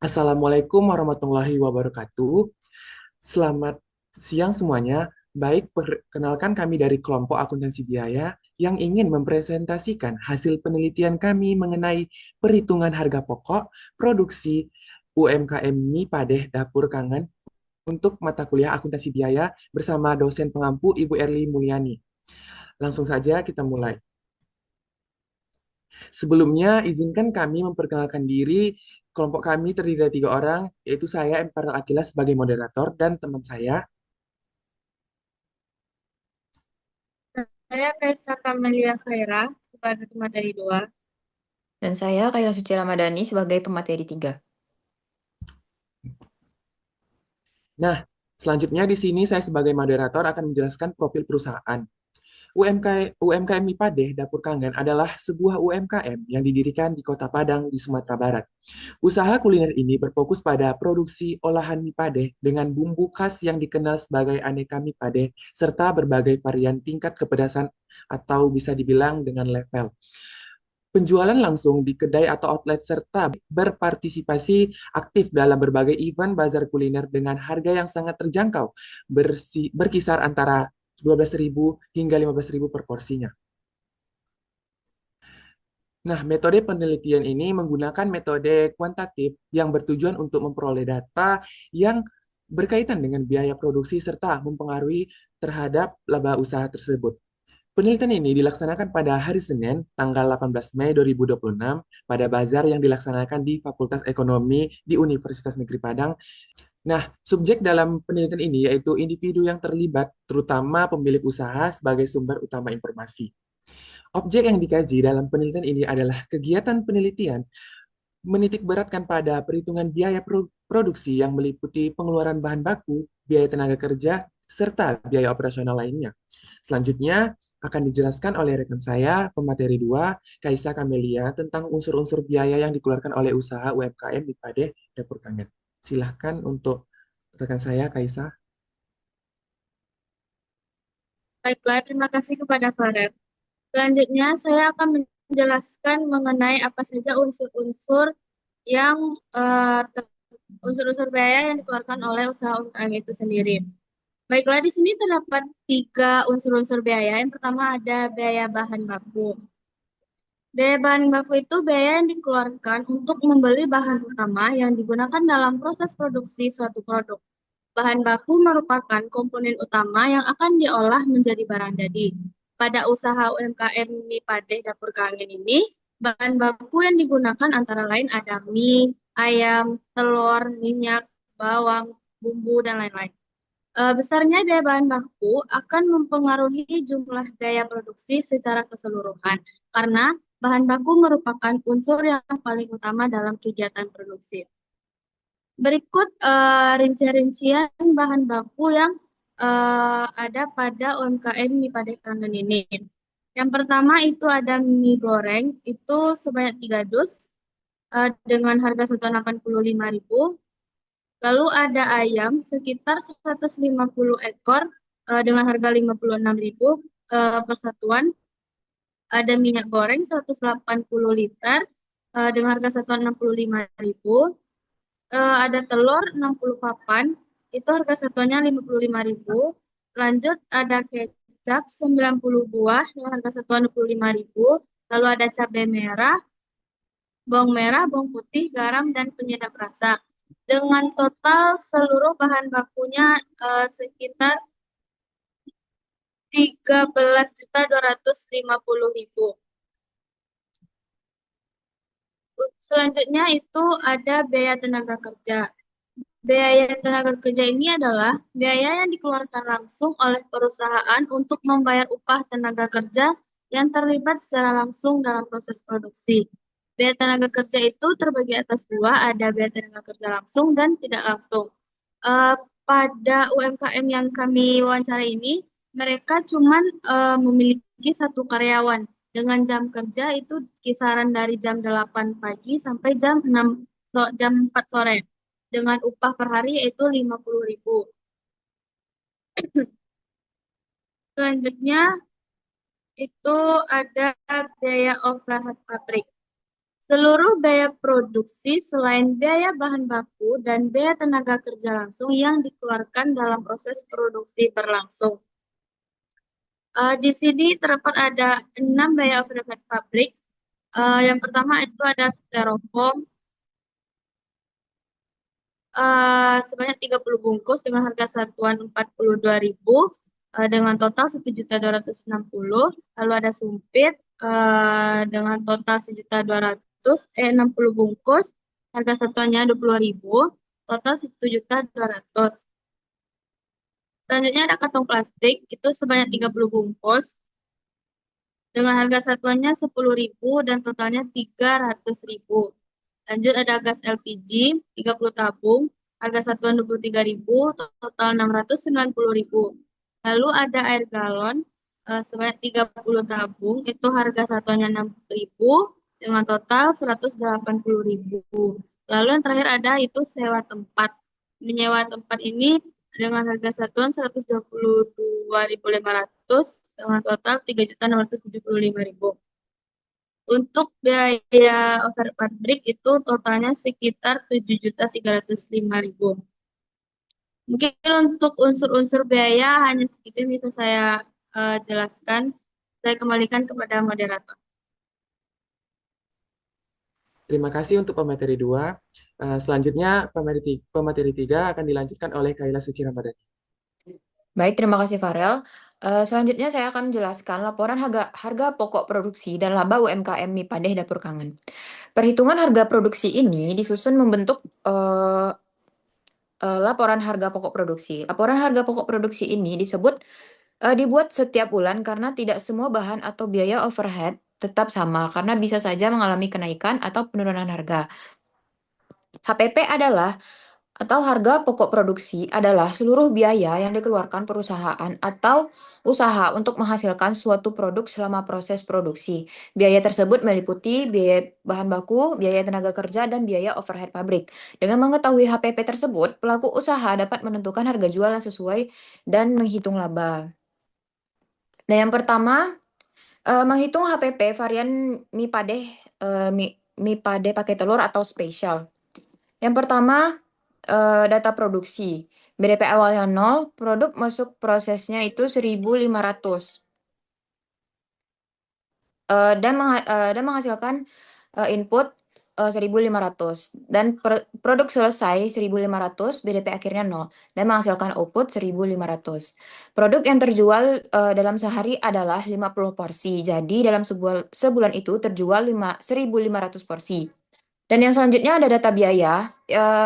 Assalamualaikum warahmatullahi wabarakatuh. Selamat siang semuanya. Baik, perkenalkan kami dari kelompok akuntansi biaya yang ingin mempresentasikan hasil penelitian kami mengenai perhitungan harga pokok produksi UMKM Padeh Dapur Kangen untuk mata kuliah akuntansi biaya bersama dosen pengampu Ibu Erli Mulyani. Langsung saja kita mulai. Sebelumnya, izinkan kami memperkenalkan diri. Kelompok kami terdiri dari 3 orang, yaitu saya, Emparel Akila, sebagai moderator, dan teman saya. Saya Kaisa Kamelia Khaira sebagai pemateri 2. Dan saya Kaila Suci Ramadhani sebagai pemateri 3. Nah, selanjutnya di sini saya sebagai moderator akan menjelaskan profil perusahaan. UMKM Mipadeh Dapur Kangen adalah sebuah UMKM yang didirikan di Kota Padang di Sumatera Barat. Usaha kuliner ini berfokus pada produksi olahan mie padeh dengan bumbu khas yang dikenal sebagai aneka mie padeh serta berbagai varian tingkat kepedasan atau bisa dibilang dengan level. Penjualan langsung di kedai atau outlet serta berpartisipasi aktif dalam berbagai event bazar kuliner dengan harga yang sangat terjangkau, berkisar antara 12.000 hingga 15.000 per porsinya. Nah, metode penelitian ini menggunakan metode kuantitatif yang bertujuan untuk memperoleh data yang berkaitan dengan biaya produksi serta mempengaruhi terhadap laba usaha tersebut. Penelitian ini dilaksanakan pada hari Senin, tanggal 18 Mei 2026, pada bazar yang dilaksanakan di Fakultas Ekonomi di Universitas Negeri Padang. Nah, subjek dalam penelitian ini yaitu individu yang terlibat, terutama pemilik usaha sebagai sumber utama informasi. Objek yang dikaji dalam penelitian ini adalah kegiatan penelitian menitik beratkan pada perhitungan biaya produksi yang meliputi pengeluaran bahan baku, biaya tenaga kerja, serta biaya operasional lainnya. Selanjutnya akan dijelaskan oleh rekan saya, pemateri 2, Kaisa Kamelia, tentang unsur-unsur biaya yang dikeluarkan oleh usaha UMKM di Padeh Dapur Kangen. Silahkan untuk rekan saya, Kaisa. Baiklah, terima kasih kepada Farel. Selanjutnya, saya akan menjelaskan mengenai apa saja unsur-unsur yang unsur-unsur biaya yang dikeluarkan oleh usaha UMKM itu sendiri. Baiklah, di sini terdapat 3 unsur-unsur biaya. Yang pertama ada biaya bahan baku. Biaya bahan baku itu biaya yang dikeluarkan untuk membeli bahan utama yang digunakan dalam proses produksi suatu produk. Bahan baku merupakan komponen utama yang akan diolah menjadi barang jadi. Pada usaha UMKM mie padeh dapur kangen ini, bahan baku yang digunakan antara lain ada mie, ayam, telur, minyak, bawang, bumbu, dan lain-lain. Besarnya biaya bahan baku akan mempengaruhi jumlah biaya produksi secara keseluruhan, karena bahan baku merupakan unsur yang paling utama dalam kegiatan produksi. Berikut rincian-rincian bahan baku yang ada pada UMKM mie padeh kangen ini. Yang pertama itu ada mie goreng, itu sebanyak 3 dus dengan harga satuan 85.000. Lalu ada ayam sekitar 150 ekor dengan harga 56.000 per satuan. Ada minyak goreng 180 liter dengan harga satuan 65.000. Ada telur 60 papan, itu harga satuannya 55.000. Lanjut ada kecap 90 buah dengan harga satuan 25.000. Lalu ada cabai merah, bawang putih, garam, dan penyedap rasa. Dengan total seluruh bahan bakunya sekitar 13.250.000. Selanjutnya itu ada biaya tenaga kerja. Biaya tenaga kerja ini adalah biaya yang dikeluarkan langsung oleh perusahaan untuk membayar upah tenaga kerja yang terlibat secara langsung dalam proses produksi. Biaya tenaga kerja itu terbagi atas dua, ada biaya tenaga kerja langsung dan tidak langsung. Eh, Pada UMKM yang kami wawancara ini, mereka cuma memiliki satu karyawan dengan jam kerja itu kisaran dari jam 8 pagi sampai jam 4 sore dengan upah per hari yaitu 50.000. Selanjutnya itu ada biaya overhead pabrik. Seluruh biaya produksi selain biaya bahan baku dan biaya tenaga kerja langsung yang dikeluarkan dalam proses produksi berlangsung. Di sini terdapat ada 6 biaya overhead pabrik. Yang pertama itu ada styrofoam sebanyak 30 bungkus dengan harga satuan 42.000 dengan total 1.260.000. Lalu ada sumpit dengan total 1.200.000 60 bungkus harga satuannya 20.000 total 1.200.000. Selanjutnya ada kantong plastik itu sebanyak 30 bungkus dengan harga satuannya 10.000 dan totalnya 300.000. Lanjut ada gas LPG 30 tabung, harga satuan 23.000, total 690.000. Lalu ada air galon sebanyak 30 tabung, itu harga satuannya 6.000 dengan total 180.000. Lalu yang terakhir ada itu sewa tempat. Menyewa tempat ini dengan harga satuan 122.500 dengan total 3.675.000. Untuk biaya over pabrik itu totalnya sekitar 7.305.000. Mungkin untuk unsur-unsur biaya hanya segitu yang bisa saya jelaskan. Saya kembalikan kepada moderator. Terima kasih untuk pemateri 2. Selanjutnya pemateri 3 akan dilanjutkan oleh Kaila Suci Ramadhani. Baik, terima kasih Farel. Selanjutnya saya akan menjelaskan laporan harga pokok produksi dan laba UMKM Mipadeh Dapur Kangen. Perhitungan harga produksi ini disusun membentuk laporan harga pokok produksi. Laporan harga pokok produksi ini dibuat setiap bulan karena tidak semua bahan atau biaya overhead tetap sama karena bisa saja mengalami kenaikan atau penurunan harga. HPP atau harga pokok produksi adalah seluruh biaya yang dikeluarkan perusahaan atau usaha untuk menghasilkan suatu produk selama proses produksi. Biaya tersebut meliputi biaya bahan baku, biaya tenaga kerja, dan biaya overhead pabrik. Dengan mengetahui HPP tersebut, pelaku usaha dapat menentukan harga jual yang sesuai dan menghitung laba. Nah, yang pertama, menghitung HPP varian mie padeh, mie padeh pakai telur atau spesial. Yang pertama, data produksi. BDP awalnya 0, produk masuk prosesnya itu 1.500. Dan menghasilkan input 1.500. Dan produk selesai 1.500, BDP akhirnya 0. Dan menghasilkan output 1.500. Produk yang terjual dalam sehari adalah 50 porsi. Jadi dalam sebulan itu terjual 1.500 porsi. Dan yang selanjutnya ada data biaya,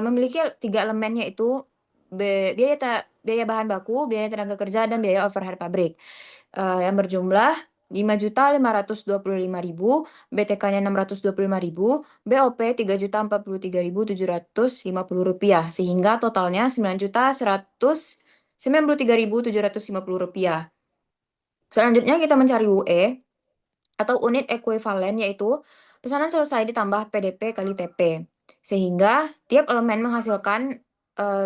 memiliki 3 elemen yaitu biaya bahan baku, biaya tenaga kerja, dan biaya overhead pabrik. Yang berjumlah 5.525.000, BTK-nya 625.000, BOP 3.043.750 rupiah, sehingga totalnya 9.193.750 rupiah. Selanjutnya kita mencari UE atau unit ekuivalen, yaitu pesanan selesai ditambah PDP kali TP. Sehingga tiap elemen menghasilkan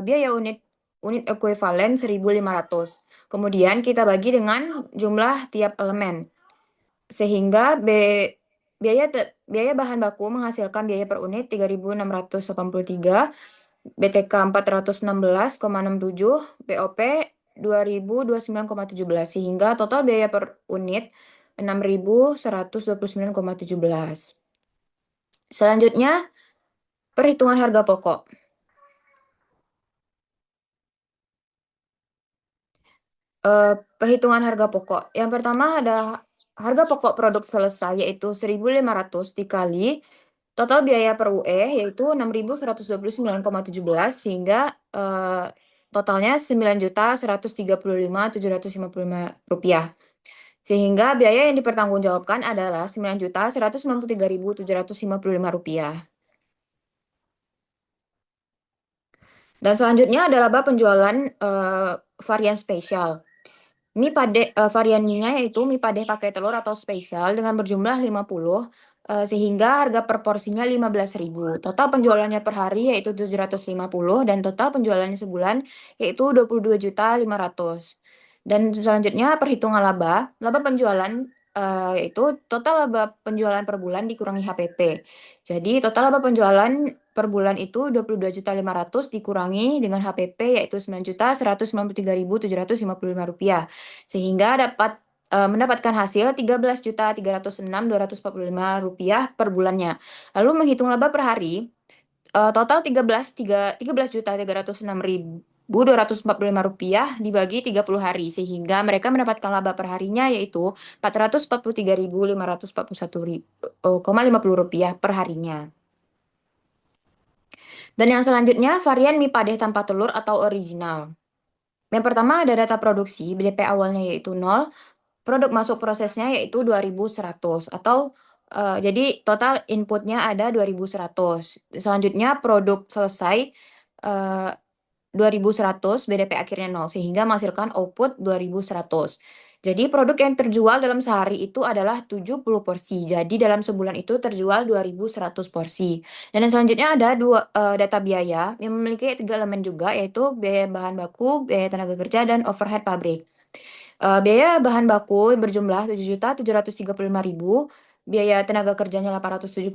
biaya unit ekuivalen 1.500. Kemudian kita bagi dengan jumlah tiap elemen. Sehingga biaya bahan baku menghasilkan biaya per unit 3.683, BTK 416,67, BOP 2.029,17, sehingga total biaya per unit 6.129,17. Selanjutnya, perhitungan harga pokok. Perhitungan harga pokok. Yang pertama adalah harga pokok produk selesai, yaitu 1.500 dikali total biaya per UE, yaitu 6.129,17, sehingga totalnya 9.135.755 rupiah. Sehingga biaya yang dipertanggungjawabkan adalah 9.193.755 rupiah. Dan selanjutnya adalah laba penjualan varian spesial. Mie padeh variannya yaitu mie padeh pakai telur atau spesial dengan berjumlah 50, sehingga harga per porsinya 15.000. Total penjualannya per hari yaitu 750 dan total penjualannya sebulan yaitu 22.500. Dan selanjutnya perhitungan laba penjualan yaitu total laba penjualan per bulan dikurangi HPP. Jadi total laba penjualan per bulan itu 22.500.000 dikurangi dengan HPP yaitu Rp9.193.755. Sehingga mendapatkan hasil Rp13.306.245 per bulannya. Lalu menghitung laba per hari, total 13.306.245 dibagi 30 hari sehingga mereka mendapatkan laba per harinya yaitu Rp443.541,50 per harinya. Dan yang selanjutnya varian mie padeh tanpa telur atau original. Yang pertama ada data produksi, BDP awalnya yaitu 0, produk masuk prosesnya yaitu 2.100 atau jadi total inputnya ada 2.100. Selanjutnya produk selesai 2.100, BDP akhirnya 0 sehingga menghasilkan output 2.100. Jadi produk yang terjual dalam sehari itu adalah 70 porsi. Jadi dalam sebulan itu terjual 2.100 porsi. Dan yang selanjutnya ada data biaya yang memiliki 3 elemen juga yaitu biaya bahan baku, biaya tenaga kerja, dan overhead pabrik. Biaya bahan baku berjumlah 7.735.000, biaya tenaga kerjanya 875.000,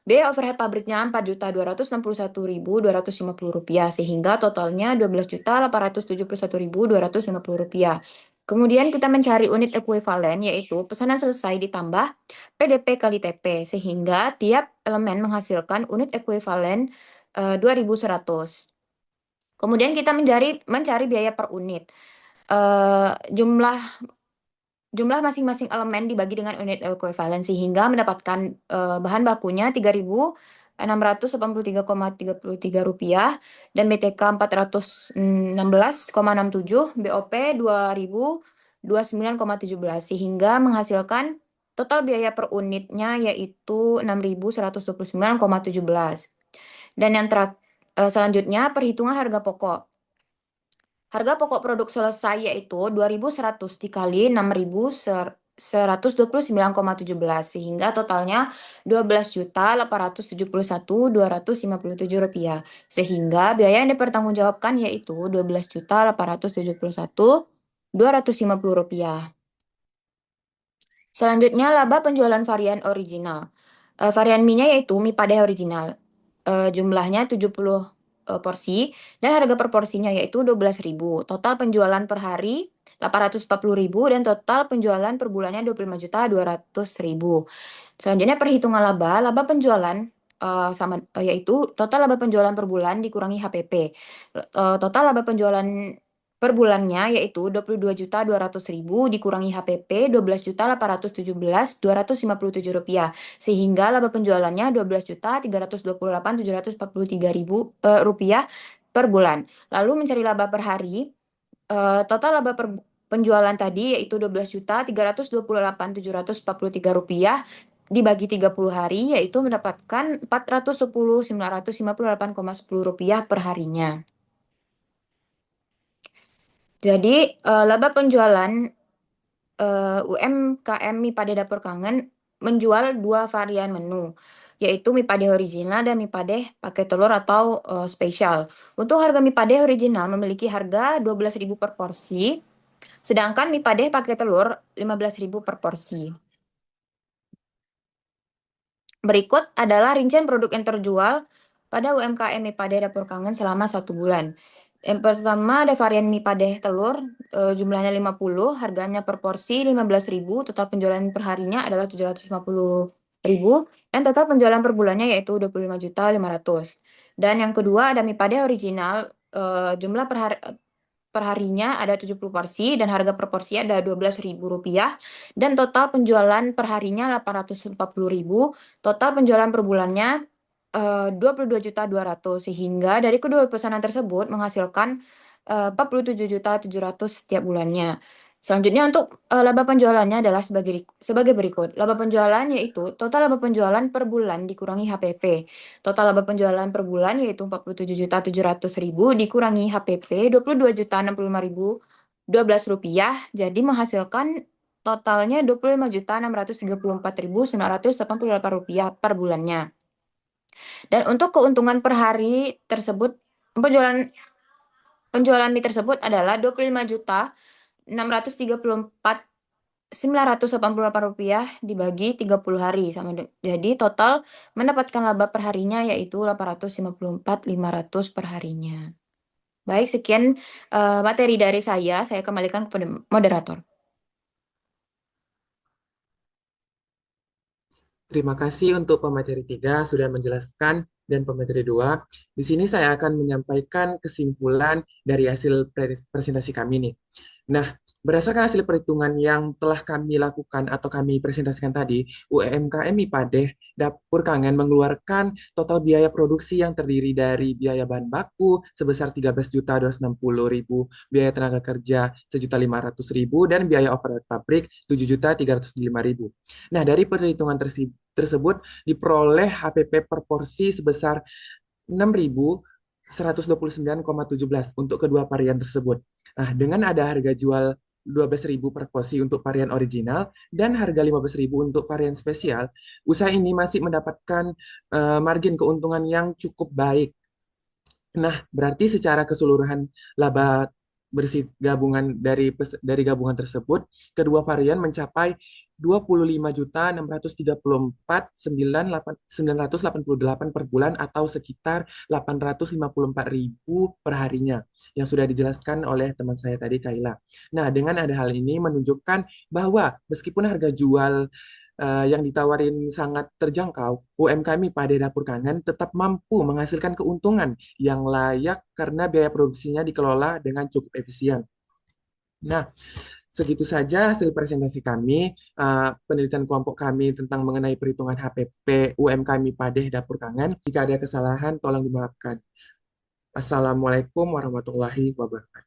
biaya overhead pabriknya Rp4.261.250, sehingga totalnya Rp12.871.250. Kemudian kita mencari unit ekuivalen, yaitu pesanan selesai ditambah PDP kali TP, sehingga tiap elemen menghasilkan unit ekuivalen 2.100. Kemudian kita mencari biaya per unit. Jumlah masing-masing elemen dibagi dengan unit ekuivalen sehingga mendapatkan bahan bakunya Rp3.683,33 dan BTK Rp416,67, BOP Rp2.029,17 sehingga menghasilkan total biaya per unitnya yaitu Rp6.129,17. Dan yang selanjutnya perhitungan harga pokok. Harga pokok produk selesai yaitu 2.100 dikali 6.129,17 sehingga totalnya Rp12.871.257 sehingga biaya yang dipertanggungjawabkan yaitu Rp12.871.250. Selanjutnya laba penjualan varian original. Varian mie-nya yaitu mie padeh original. Jumlahnya 70 porsi dan harga per porsinya yaitu 12.000. Total penjualan per hari 840.000 dan total penjualan per bulannya 25.200.000. Selanjutnya perhitungan laba penjualan yaitu total laba penjualan per bulan dikurangi HPP. Total laba penjualan per bulannya yaitu 22.200.000 dikurangi HPP 12.817.257 rupiah sehingga laba penjualannya 12.328.743 rupiah per bulan. Lalu mencari laba per hari, total laba per penjualan tadi yaitu 12.328.743 rupiah dibagi 30 hari yaitu mendapatkan 410.958,10 rupiah per harinya. Jadi laba penjualan UMKM mie padeh dapur kangen menjual 2 varian menu, yaitu mie padeh original dan mie padeh pakai telur atau spesial. Untuk harga mie padeh original memiliki harga 12.000 per porsi, sedangkan mie padeh pakai telur 15.000 per porsi. Berikut adalah rincian produk yang terjual pada UMKM mie padeh dapur kangen selama 1 bulan. Yang pertama ada varian mie padeh telur, jumlahnya 50, harganya per porsi 15.000, total penjualan per harinya adalah 750.000, dan total penjualan per bulannya yaitu 25.500.000. Dan yang kedua ada mie padeh original, jumlah per harinya ada 70 porsi dan harga per porsi ada Rp12.000 dan total penjualan per harinya 840.000, total penjualan per bulannya 22.200.000 sehingga dari kedua pesanan tersebut menghasilkan 47.700.000 setiap bulannya. Selanjutnya untuk laba penjualannya adalah sebagai berikut. Laba penjualan yaitu total laba penjualan per bulan dikurangi HPP. Total laba penjualan per bulan yaitu 47.700.000 dikurangi HPP 22.065.012 rupiah. Jadi menghasilkan totalnya 25.634.988 rupiah per bulannya. Dan untuk keuntungan per hari tersebut, penjualan mie tersebut adalah 25.634.000 Rp988 dibagi 30 hari jadi total mendapatkan laba per harinya yaitu 854.500 per harinya. Baik, sekian materi dari saya kembalikan kepada moderator. Terima kasih untuk pemateri 3 sudah menjelaskan dan pemateri 2. Di sini saya akan menyampaikan kesimpulan dari hasil presentasi kami nih. Nah, berdasarkan hasil perhitungan yang telah kami lakukan atau kami presentasikan tadi, UMKM Padeh Dapur Kangen mengeluarkan total biaya produksi yang terdiri dari biaya bahan baku sebesar 13.260.000, biaya tenaga kerja 1.500.000, dan biaya overhead pabrik 7.305.000. Nah, dari perhitungan tersebut diperoleh HPP per porsi sebesar 6.129,17 untuk kedua varian tersebut. Nah, dengan ada harga jual 12.000 per porsi untuk varian original dan harga 15.000 untuk varian spesial, usaha ini masih mendapatkan margin keuntungan yang cukup baik. Nah, berarti secara keseluruhan laba bersih gabungan dari gabungan tersebut, kedua varian mencapai 25.634.988 per bulan atau sekitar 854.000 per harinya yang sudah dijelaskan oleh teman saya tadi, Kaila. Nah, dengan ada hal ini menunjukkan bahwa meskipun harga jual yang ditawarin sangat terjangkau, UMKM pada Dapur Kangen tetap mampu menghasilkan keuntungan yang layak karena biaya produksinya dikelola dengan cukup efisien. Nah, segitu saja hasil presentasi kami, penelitian kelompok kami tentang mengenai perhitungan HPP UMKM Padeh Dapur Kangen. Jika ada kesalahan, tolong dimaafkan. Assalamualaikum warahmatullahi wabarakatuh.